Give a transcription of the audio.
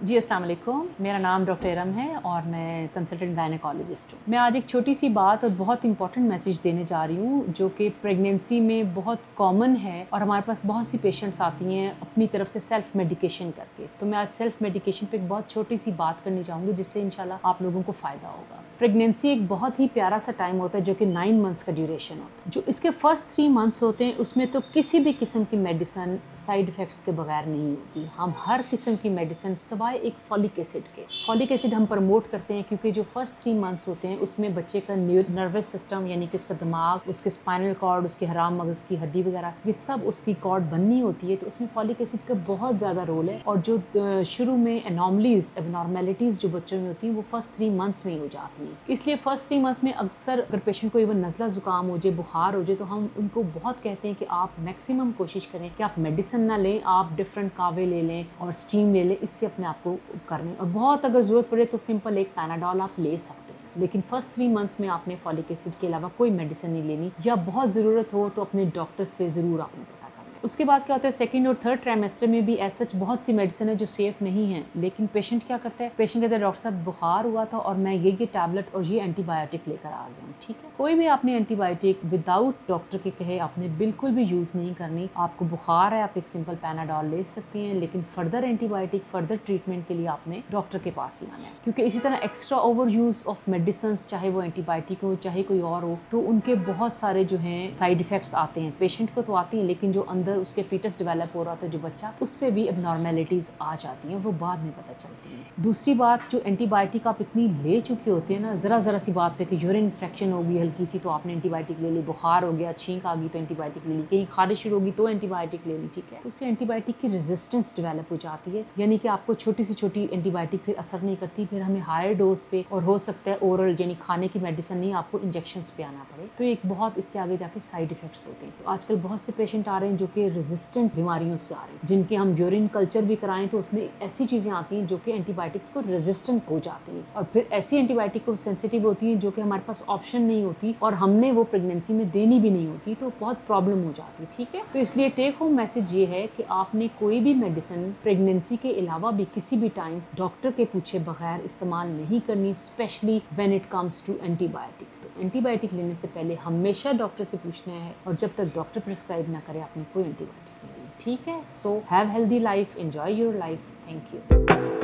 जी अस्सलाम वालेकुम, मेरा नाम डॉक्टर इरम है और मैं कंसल्टेंट गायनेकोलॉजिस्ट हूँ। मैं आज एक छोटी सी बात और बहुत इंपॉर्टेंट मैसेज देने जा रही हूँ जो कि प्रेगनेंसी में बहुत कॉमन है और हमारे पास बहुत सी पेशेंट्स आती हैं अपनी तरफ से सेल्फ मेडिकेशन करके। तो मैं आज सेल्फ मेडिकेशन पे एक बहुत छोटी सी बात करनी चाहूँगी जिससे इंशाल्लाह आप लोगों को फ़ायदा होगा। प्रेगनेंसी एक बहुत ही प्यारा सा टाइम होता है जो कि 9 मंथ्स का ड्यूरेशन होता है। जो इसके फर्स्ट 3 मंथ्स होते हैं उसमें तो किसी भी किस्म की मेडिसिन साइड इफ़ेक्ट्स के बगैर नहीं होती। हम हर किस्म की मेडिसिन सिवाय एक फॉलिक एसिड के। फॉलिक एसिड हम प्रमोट करते हैं क्योंकि जो फर्स्ट 3 मंथ्स होते हैं उसमें बच्चे का नर्वस सिस्टम यानी कि उसका दिमाग, उसके स्पाइनल कॉर्ड, उसके हराम मगज़ की हड्डी वगैरह ये सब उसकी कॉर्ड बननी होती है। तो उसमें फॉलिक एसिड का बहुत ज़्यादा रोल है और जो शुरू में एनॉमलीज एबनॉर्मेलिटीज़ जो बच्चों में होती हैं वो फर्स्ट 3 मंथ्स में ही हो जाती हैं। इसलिए फर्स्ट 3 मंथ्स में अक्सर अगर पेशेंट को इवन नज़ला ज़ुकाम हो जाए, बुखार हो जाए तो हम उनको बहुत कहते हैं कि आप मैक्सिमम कोशिश करें कि आप मेडिसिन ना लें, आप डिफरेंट कावे ले लें और स्टीम ले लें, इससे अपने आप को कर लें। और बहुत अगर ज़रूरत पड़े तो सिंपल एक पैनाडोल आप ले सकते हैं। लेकिन फर्स्ट 3 मंथ्स में आपने फॉलिक एसिड के अलावा कोई मेडिसिन नहीं लेनी या बहुत ज़रूरत हो तो अपने डॉक्टर से ज़रूर आपने पता करना। उसके बाद क्या होता है सेकंड और थर्ड ट्राइमेस्टर में भी ऐसा बहुत सी मेडिसिन है जो सेफ़ नहीं है। लेकिन पेशेंट क्या करता है, पेशेंट कहता है डॉक्टर साहब बुखार हुआ था और मैं ये टैबलेट और ये एंटीबायोटिक लेकर आ गया हूँ। ठीक है, कोई भी आपने एंटीबायोटिक विदाउट डॉक्टर के कहे आपने बिल्कुल भी यूज़ नहीं करनी। आपको बुखार है आप एक सिंपल पैनाडोल ले सकती हैं, लेकिन फर्दर एंटीबायोटिक फर्दर ट्रीटमेंट के लिए आपने डॉक्टर के पास ही आना है। क्योंकि इसी तरह extra over use of medicine चाहे वो एंटीबायोटिक हो चाहे कोई और हो तो उनके बहुत सारे जो हैं साइड इफ़ेक्ट्स आते हैं। पेशेंट को तो आती हैं लेकिन जो अंदर उसके फीटस डेवलप हो रहा था जो बच्चा उस पर भी एबनॉर्मेलिटीज़ आ जाती हैं, वो बाद में पता चलती हैं। दूसरी बात जो एंटीबायोटिक आप इतनी ले चुके होते हैं ना, ज़रा सी बात पे कि यूरिन इन्फेक्शन होगी हल्की सी तो आपने एंटीबायोटिक ले ली, बुखार हो गया, छींक आ गई तो एंटीबायोटिक ले ली, कहीं खारिश शुरू होगी तो एंटीबायोटिक ले ली। ठीक है, उससे एंटीबायोटिक की रेजिस्टेंस डेवलप हो जाती है, यानी कि आपको छोटी सी छोटी एंटीबायोटिक फिर असर नहीं करती, फिर हमें हायर डोज पे और हो सकता है ओरल यानी खाने की मेडिसिन नहीं आपको इंजेक्शंस पे आना पड़े। तो एक बहुत इसके आगे जाके साइड इफेक्ट्स होते हैं। तो आजकल बहुत से पेशेंट आ रहे हैं जो कि रेजिस्टेंट बीमारियों से आ रहे हैं, जिनके हम यूरिन कल्चर भी कराएं तो उसमें ऐसी चीज़ें आती हैं जो कि एंटीबायोटिक्स को रेजिस्टेंट हो जाती हैं और फिर ऐसी एंटीबायोटिक को सेंसिटिव होती हैं जो कि हमारे पास ऑप्शन नहीं होती और हमने वो प्रेगनेंसी में देनी भी नहीं होती, तो बहुत प्रॉब्लम हो जाती है। ठीक है, तो इसलिए टेक होम मैसेज ये है कि आपने कोई भी मेडिसिन प्रेगनेंसी के अलावा भी किसी भी टाइम डॉक्टर के पूछे बगैर इस्तेमाल नहीं करनी, specially when it comes to antibiotic. तो एंटीबायोटिक लेने से पहले हमेशा डॉक्टर से पूछना है और जब तक डॉक्टर प्रिस्क्राइब ना करे आपने कोई एंटीबायोटिक नहीं लेनी। ठीक है, so have healthy life, enjoy your life. Thank you.